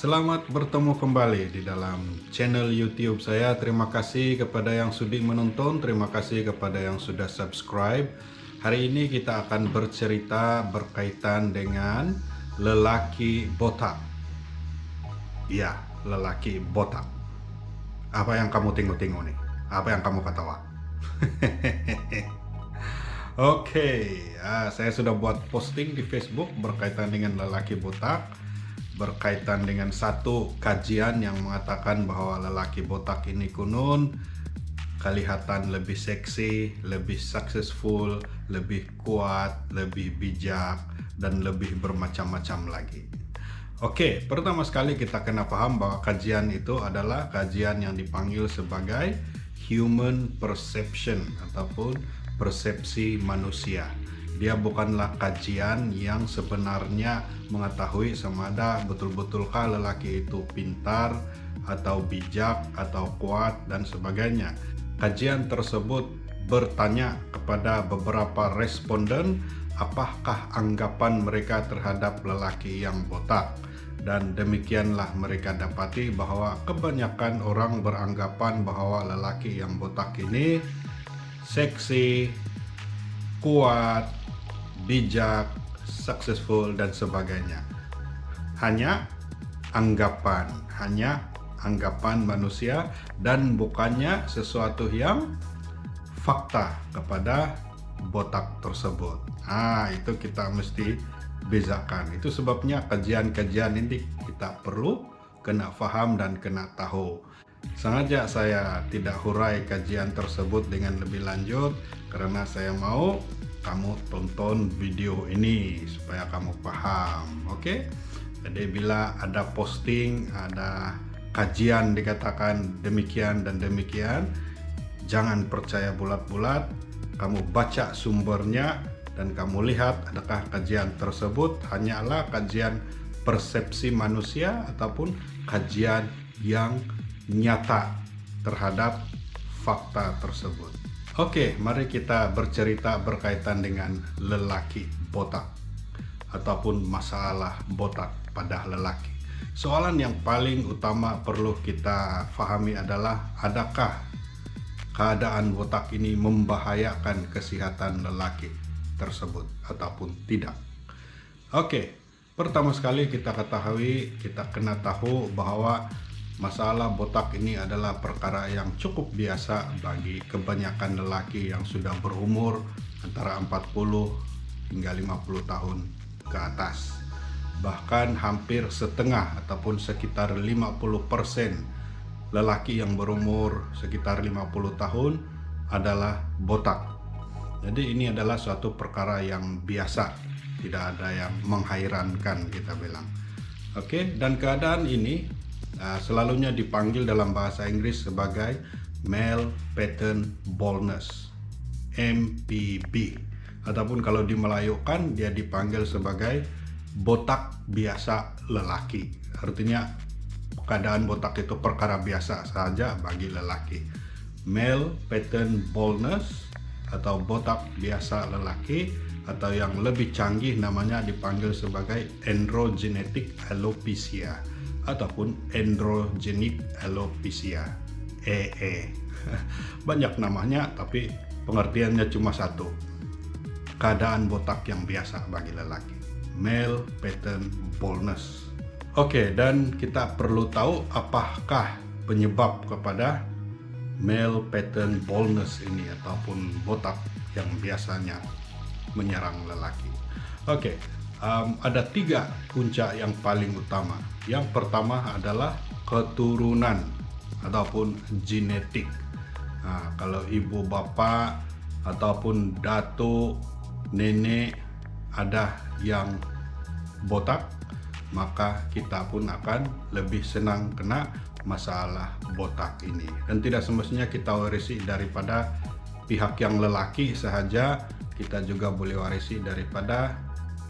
Selamat bertemu kembali di dalam channel YouTube saya. Terima kasih kepada yang sudi menonton, terima kasih kepada yang sudah subscribe. Hari ini kita akan bercerita berkaitan dengan lelaki botak. Ya, lelaki botak. Apa yang kamu tengok-tengok nih? Apa yang kamu ketawa? Oke, saya sudah buat posting di Facebook berkaitan dengan lelaki botak, berkaitan dengan satu kajian yang mengatakan bahwa lelaki botak ini kunun kelihatan lebih seksi, lebih successful, lebih kuat, lebih bijak, dan lebih bermacam-macam lagi. Oke, pertama sekali kita kena paham bahwa kajian itu adalah kajian yang dipanggil sebagai human perception ataupun persepsi manusia. Dia bukanlah kajian yang sebenarnya mengetahui sama ada betul-betulkah lelaki itu pintar atau bijak atau kuat dan sebagainya. Kajian tersebut bertanya kepada beberapa responden apakah anggapan mereka terhadap lelaki yang botak. Dan demikianlah mereka dapati bahwa kebanyakan orang beranggapan bahwa lelaki yang botak ini seksi, kuat, bijak, successful, dan sebagainya. Hanya anggapan manusia dan bukannya sesuatu yang fakta kepada botak tersebut. Itu kita mesti bezakan. Itu sebabnya kajian-kajian ini kita perlu kena faham dan kena tahu. Sengaja saya tidak hurai kajian tersebut dengan lebih lanjut karena saya mau kamu tonton video ini supaya kamu paham. Oke? Jadi bila ada posting, ada kajian dikatakan demikian dan demikian, jangan percaya bulat-bulat. Kamu baca sumbernya dan kamu lihat adakah kajian tersebut hanyalah kajian persepsi manusia ataupun kajian yang nyata terhadap fakta tersebut. Oke, mari kita bercerita berkaitan dengan lelaki botak ataupun masalah botak pada lelaki. Soalan yang paling utama perlu kita fahami adalah adakah keadaan botak ini membahayakan kesehatan lelaki tersebut ataupun tidak. Oke, pertama sekali kita ketahui, kita kena tahu bahwa masalah botak ini adalah perkara yang cukup biasa bagi kebanyakan lelaki yang sudah berumur antara 40 hingga 50 tahun ke atas. Bahkan hampir setengah ataupun sekitar 50% lelaki yang berumur sekitar 50 tahun adalah botak. Jadi ini adalah suatu perkara yang biasa, tidak ada yang menghairankan kita bilang. Oke, dan keadaan ini selalunya dipanggil dalam bahasa Inggris sebagai male pattern baldness, MPB, ataupun kalau dimelayukan dia dipanggil sebagai botak biasa lelaki. Artinya keadaan botak itu perkara biasa saja bagi lelaki. Male pattern baldness atau botak biasa lelaki, atau yang lebih canggih namanya dipanggil sebagai androgenetic alopecia ataupun androgenic alopecia, EE. Banyak namanya tapi pengertiannya cuma satu, keadaan botak yang biasa bagi lelaki, male pattern baldness. Oke, dan kita perlu tahu apakah penyebab kepada male pattern baldness ini ataupun botak yang biasanya menyerang lelaki. Oke, ada 3 puncak yang paling utama. Yang pertama adalah keturunan ataupun genetik. Kalau ibu bapak ataupun datuk, nenek ada yang botak, maka kita pun akan lebih senang kena masalah botak ini. Dan tidak semestinya kita warisi daripada pihak yang lelaki sahaja, kita juga boleh warisi daripada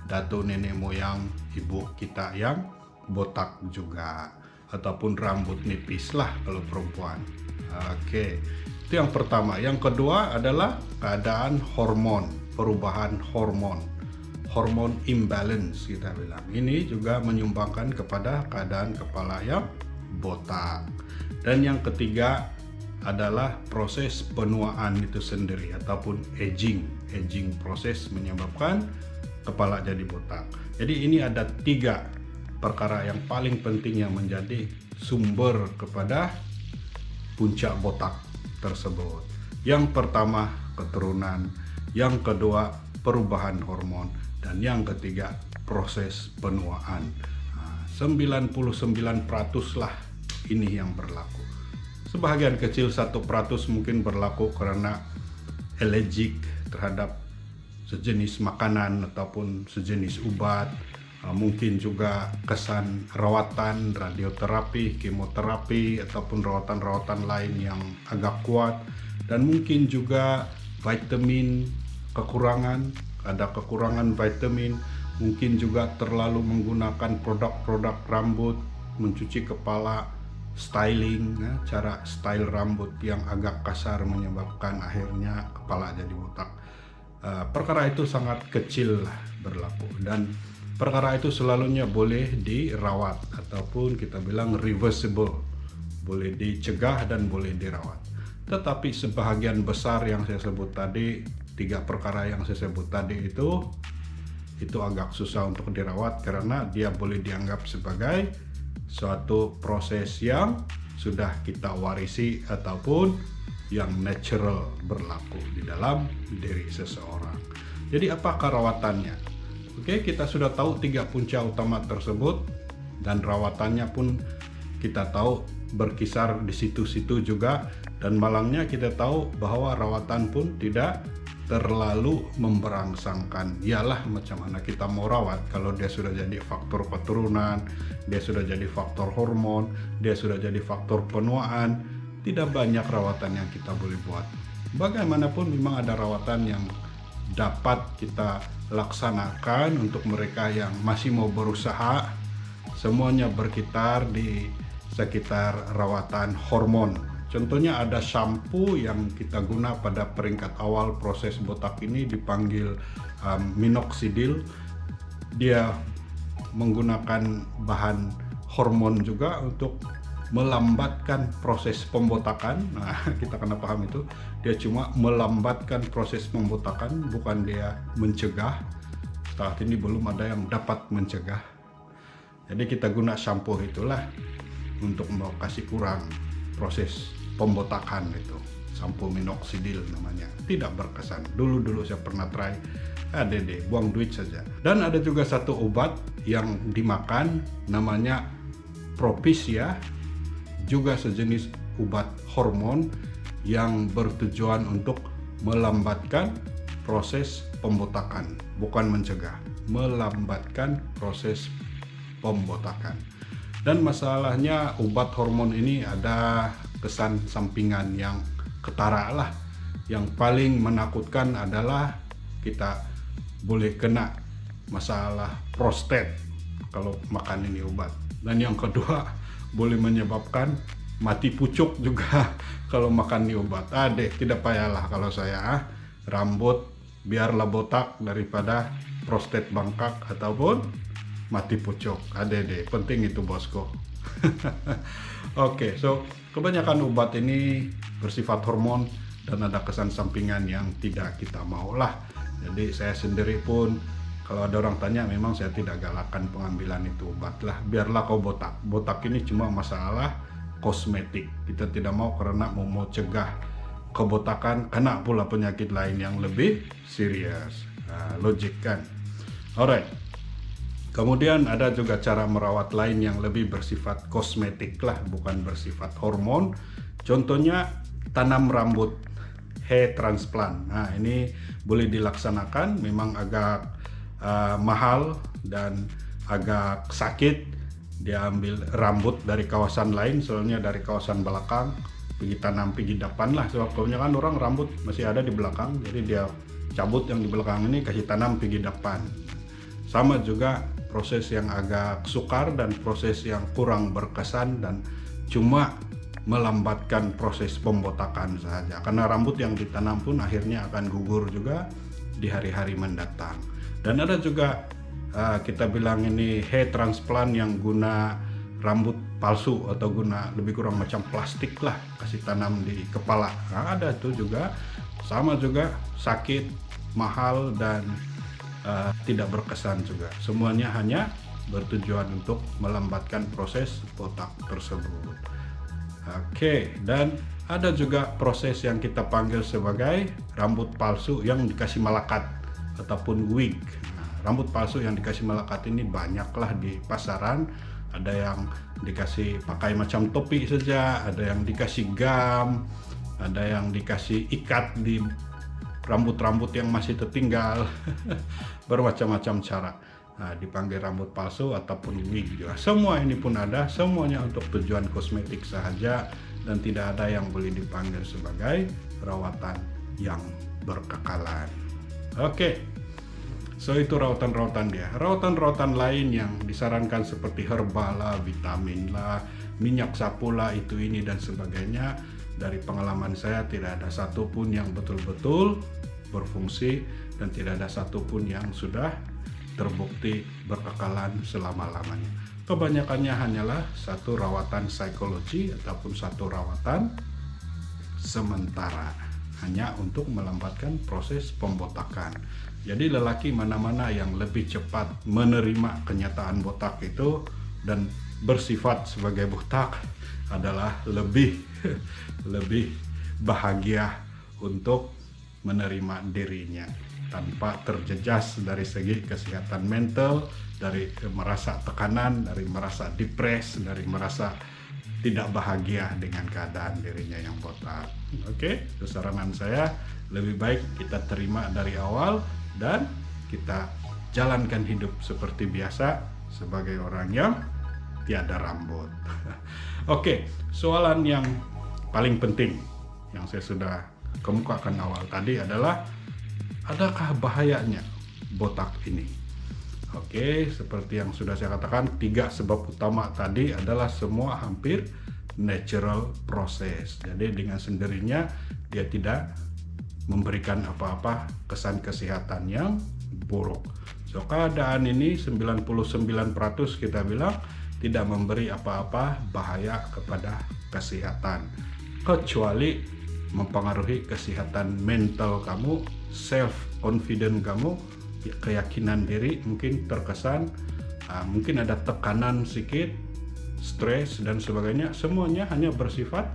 datuk nenek moyang ibu kita yang botak juga, ataupun rambut nipis lah kalau perempuan. Oke, itu yang pertama. Yang kedua adalah keadaan hormon, perubahan hormon. hormon imbalance kita bilang. Ini juga menyumbangkan kepada keadaan kepala yang botak. Dan yang ketiga adalah proses penuaan itu sendiri ataupun aging. Aging proses menyebabkan kepala jadi botak. Jadi ini ada 3 perkara yang paling penting yang menjadi sumber kepada puncak botak tersebut. Yang pertama keturunan, yang kedua perubahan hormon, dan yang ketiga proses penuaan. 99% lah ini yang berlaku. Sebahagian kecil 1% mungkin berlaku karena allergic terhadap sejenis makanan ataupun sejenis obat. Mungkin juga kesan rawatan, radioterapi, kemoterapi, ataupun rawatan-rawatan lain yang agak kuat. Dan mungkin juga vitamin kekurangan, ada kekurangan vitamin, mungkin juga terlalu menggunakan produk-produk rambut, mencuci kepala, styling, cara style rambut yang agak kasar menyebabkan akhirnya kepala jadi botak. Perkara itu sangat kecil berlaku, dan perkara itu selalunya boleh dirawat ataupun kita bilang reversible, boleh dicegah dan boleh dirawat. Tetapi sebahagian besar yang saya sebut tadi, 3 perkara yang saya sebut tadi itu agak susah untuk dirawat karena dia boleh dianggap sebagai suatu proses yang sudah kita warisi ataupun yang natural berlaku di dalam diri seseorang. Jadi apakah rawatannya? Oke, kita sudah tahu 3 punca utama tersebut, dan rawatannya pun kita tahu berkisar di situ-situ juga, dan malangnya kita tahu bahwa rawatan pun tidak terlalu memberangsangkan. Iyalah macam mana kita mau rawat kalau dia sudah jadi faktor keturunan, dia sudah jadi faktor hormon, dia sudah jadi faktor penuaan, tidak banyak rawatan yang kita boleh buat. Bagaimanapun memang ada rawatan yang dapat kita laksanakan untuk mereka yang masih mau berusaha. Semuanya berkitar di sekitar rawatan hormon. Contohnya ada shampoo yang kita guna pada peringkat awal proses botak ini dipanggil minoxidil. Dia menggunakan bahan hormon juga untuk melambatkan proses pembotakan. Nah, kita kena paham itu. Dia cuma melambatkan proses pembotakan, bukan dia mencegah. Saat ini belum ada yang dapat mencegah. Jadi kita guna shampoo itulah untuk mau kasih kurang proses pembotakan itu. Shampoo minoxidil namanya. Tidak berkesan. Dulu saya pernah try. Deh, buang duit saja. Dan ada juga satu obat yang dimakan namanya Propecia, juga sejenis obat hormon yang bertujuan untuk melambatkan proses pembotakan, bukan mencegah, melambatkan proses pembotakan. Dan masalahnya obat hormon ini ada kesan sampingan yang ketara lah. Yang paling menakutkan adalah kita boleh kena masalah prostat kalau makan ini obat. Dan yang kedua, boleh menyebabkan mati pucuk juga kalau makan ini obat. Tidak payahlah kalau saya rambut biarlah botak daripada prostat bengkak ataupun mati pucuk. Penting itu bosku. Oke, so kebanyakan obat ini bersifat hormon dan ada kesan sampingan yang tidak kita mau lah. Jadi saya sendiri pun kalau ada orang tanya, memang saya tidak galakkan pengambilan itu obat lah. Biarlah kau botak. Botak ini cuma masalah kosmetik. Kita tidak mau karena mau cegah kebotakan, kena pula penyakit lain yang lebih serius. Logik kan? Alright. Kemudian ada juga cara merawat lain yang lebih bersifat kosmetik lah, bukan bersifat hormon. Contohnya tanam rambut, hair transplant. Nah, ini boleh dilaksanakan, memang agak mahal dan agak sakit. Dia ambil rambut dari kawasan lain, soalnya dari kawasan belakang, pergi tanam pergi depan lah. Sebab kebanyakan orang rambut masih ada di belakang, jadi dia cabut yang di belakang ini kasih tanam pergi depan. Sama juga proses yang agak sukar dan proses yang kurang berkesan dan cuma melambatkan proses pembotakan saja. Karena rambut yang ditanam pun akhirnya akan gugur juga di hari-hari mendatang. Dan ada juga kita bilang ini hair transplant yang guna rambut palsu atau guna lebih kurang macam plastik lah, kasih tanam di kepala. Nah, ada itu juga, sama juga sakit, mahal, dan tidak berkesan juga. Semuanya hanya bertujuan untuk melambatkan proses botak tersebut. Oke, dan ada juga proses yang kita panggil sebagai rambut palsu yang dikasih malakat ataupun wig. Rambut palsu yang dikasih melekat ini banyaklah di pasaran. Ada yang dikasih pakai macam topi saja, ada yang dikasih gam, ada yang dikasih ikat di rambut-rambut yang masih tertinggal. Bermacam-macam cara dipanggil rambut palsu ataupun wig juga. Semua ini pun ada, semuanya untuk tujuan kosmetik sahaja, dan tidak ada yang boleh dipanggil sebagai rawatan yang berkekalan. Oke. So itu rawatan-rawatan dia. Rawatan-rawatan lain yang disarankan seperti herbal lah, vitamin lah, minyak sapu lah, itu ini dan sebagainya. Dari pengalaman saya tidak ada satupun yang betul-betul berfungsi, dan tidak ada satupun yang sudah terbukti berkekalan selama-lamanya. Kebanyakannya hanyalah satu rawatan psikologi ataupun satu rawatan sementara, hanya untuk melambatkan proses pembotakan. Jadi lelaki mana-mana yang lebih cepat menerima kenyataan botak itu dan bersifat sebagai botak adalah lebih bahagia untuk menerima dirinya tanpa terjejas dari segi kesehatan mental, dari merasa tekanan, dari merasa depres, dari merasa tidak bahagia dengan keadaan dirinya yang botak. Oke, itu saranan saya. Lebih baik kita terima dari awal dan kita jalankan hidup seperti biasa sebagai orang yang tiada rambut. Oke, soalan yang paling penting yang saya sudah kemukakan awal tadi adalah, adakah bahayanya botak ini? Oke, seperti yang sudah saya katakan, 3 sebab utama tadi adalah semua hampir natural proses. Jadi dengan sendirinya dia tidak memberikan apa-apa kesan kesehatan yang buruk. So keadaan ini 99% kita bilang tidak memberi apa-apa bahaya kepada kesehatan, kecuali mempengaruhi kesehatan mental kamu, self confidence kamu, keyakinan diri mungkin terkesan, mungkin ada tekanan sedikit, stres dan sebagainya. Semuanya hanya bersifat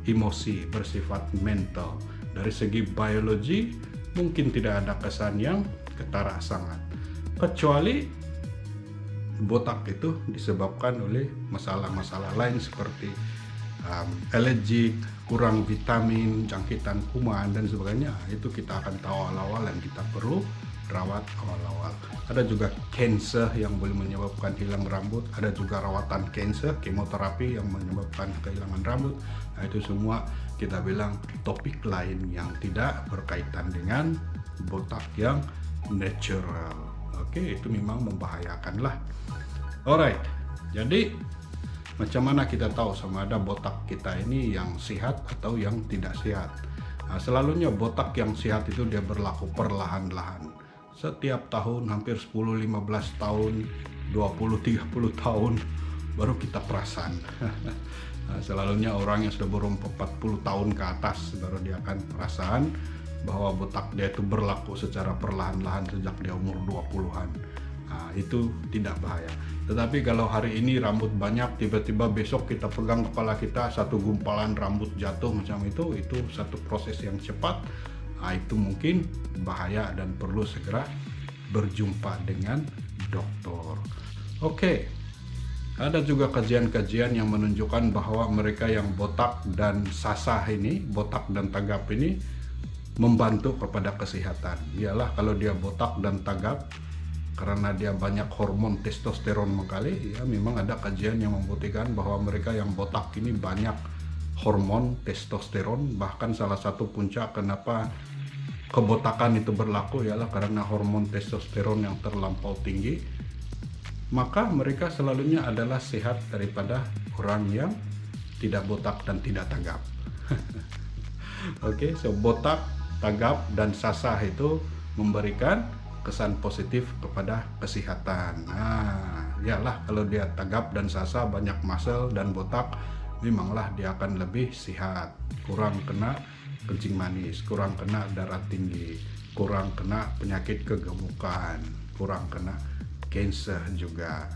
emosi, bersifat mental. Dari segi biologi mungkin tidak ada kesan yang ketara sangat, kecuali botak itu disebabkan oleh masalah-masalah lain seperti alergik, kurang vitamin, jangkitan kuman dan sebagainya. Itu kita akan tahu awal-awal dan kita perlu rawat awal-awal. Ada juga cancer yang boleh menyebabkan hilang rambut, ada juga rawatan cancer, kemoterapi yang menyebabkan kehilangan rambut. Nah, itu semua kita bilang topik lain yang tidak berkaitan dengan botak yang natural. Oke, itu memang membahayakan lah. Alright, jadi macam mana kita tahu sama ada botak kita ini yang sehat atau yang tidak sehat? Nah, selalunya botak yang sehat itu dia berlaku perlahan-lahan. Setiap tahun, hampir 10-15 tahun, 20-30 tahun baru kita perasan. Nah, selalunya orang yang sudah berumur 40 tahun ke atas baru dia akan perasaan bahwa botak dia itu berlaku secara perlahan-lahan sejak dia umur 20-an. Nah, itu tidak bahaya. Tetapi kalau hari ini rambut banyak, tiba-tiba besok kita pegang kepala kita, satu gumpalan rambut jatuh macam itu satu proses yang cepat. Nah, itu mungkin bahaya dan perlu segera berjumpa dengan dokter. Oke. Ada juga kajian-kajian yang menunjukkan bahwa mereka yang botak dan sasah ini, botak dan tagap ini membantu kepada kesehatan. Ialah kalau dia botak dan tagap karena dia banyak hormon testosteron mengkali, ya memang ada kajian yang membuktikan bahwa mereka yang botak ini banyak hormon testosteron. Bahkan salah satu puncak kenapa kebotakan itu berlaku ialah karena hormon testosteron yang terlampau tinggi. Maka mereka selalunya adalah sehat daripada orang yang tidak botak dan tidak tagap. Oke, so botak, tagap dan sasah itu memberikan kesan positif kepada kesehatan. Nah, yalah kalau dia tegap dan sasa, banyak muscle dan botak, memanglah dia akan lebih sehat, kurang kena kencing manis, kurang kena darah tinggi, kurang kena penyakit kegemukan, kurang kena cancer juga.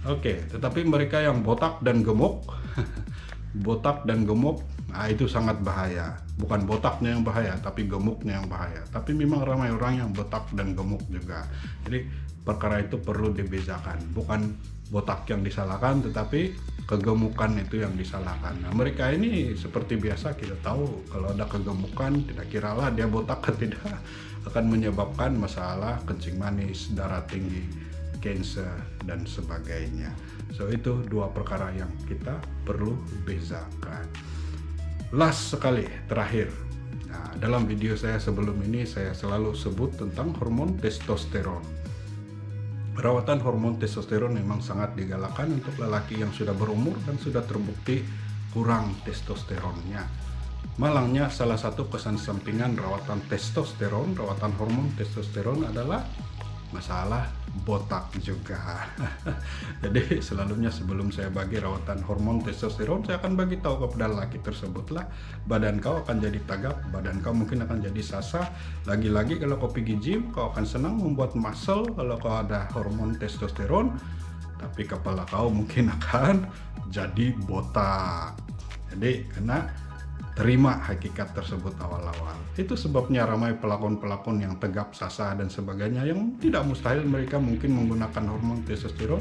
Oke, tetapi mereka yang botak dan gemuk botak dan gemuk, nah itu sangat bahaya. Bukan botaknya yang bahaya, tapi gemuknya yang bahaya. Tapi memang ramai orang yang botak dan gemuk juga. Jadi perkara itu perlu dibedakan. Bukan botak yang disalahkan, tetapi kegemukan itu yang disalahkan. Nah, mereka ini seperti biasa kita tahu kalau ada kegemukan, tidak kiralah dia botak atau tidak, akan menyebabkan masalah kencing manis, darah tinggi, cancer, dan sebagainya. So itu dua perkara yang kita perlu bedakan. Last sekali, terakhir. Nah, dalam video saya sebelum ini saya selalu sebut tentang hormon testosteron. Perawatan hormon testosteron memang sangat digalakkan untuk lelaki yang sudah berumur dan sudah terbukti kurang testosteronnya. Malangnya salah satu kesan sampingan rawatan testosteron, rawatan hormon testosteron adalah masalah botak juga. Jadi selalunya sebelum saya bagi rawatan hormon testosteron, saya akan bagi tahu kepada lelaki tersebutlah, badan kau akan jadi tegap, badan kau mungkin akan jadi sasa. Lagi-lagi kalau kau pergi gym, kau akan senang membuat muscle kalau kau ada hormon testosteron, tapi kepala kau mungkin akan jadi botak. Jadi karena terima hakikat tersebut awal-awal. Itu sebabnya ramai pelakon-pelakon yang tegap, sasa, dan sebagainya yang tidak mustahil mereka mungkin menggunakan hormon testosteron,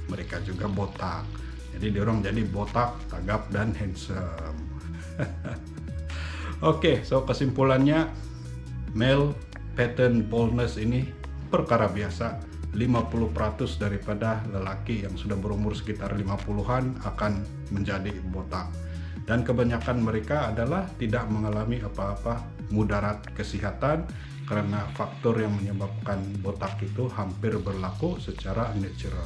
mereka juga botak. Jadi diorang jadi botak, tegap, dan handsome. Oke, so kesimpulannya, male pattern baldness ini perkara biasa. 50% daripada lelaki yang sudah berumur sekitar 50-an akan menjadi botak. Dan kebanyakan mereka adalah tidak mengalami apa-apa mudarat kesehatan karena faktor yang menyebabkan botak itu hampir berlaku secara natural.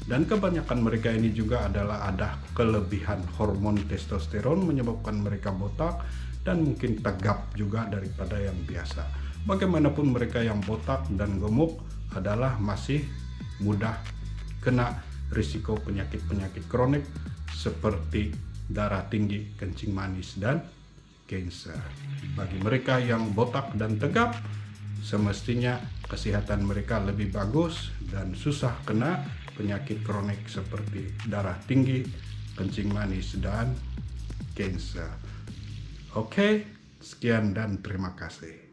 Dan kebanyakan mereka ini juga adalah ada kelebihan hormon testosteron menyebabkan mereka botak dan mungkin tegap juga daripada yang biasa. Bagaimanapun mereka yang botak dan gemuk adalah masih mudah kena risiko penyakit-penyakit kronik seperti darah tinggi, kencing manis, dan cancer. Bagi mereka yang botak dan tegap, semestinya kesehatan mereka lebih bagus dan susah kena penyakit kronik seperti darah tinggi, kencing manis, dan cancer. Oke, sekian dan terima kasih.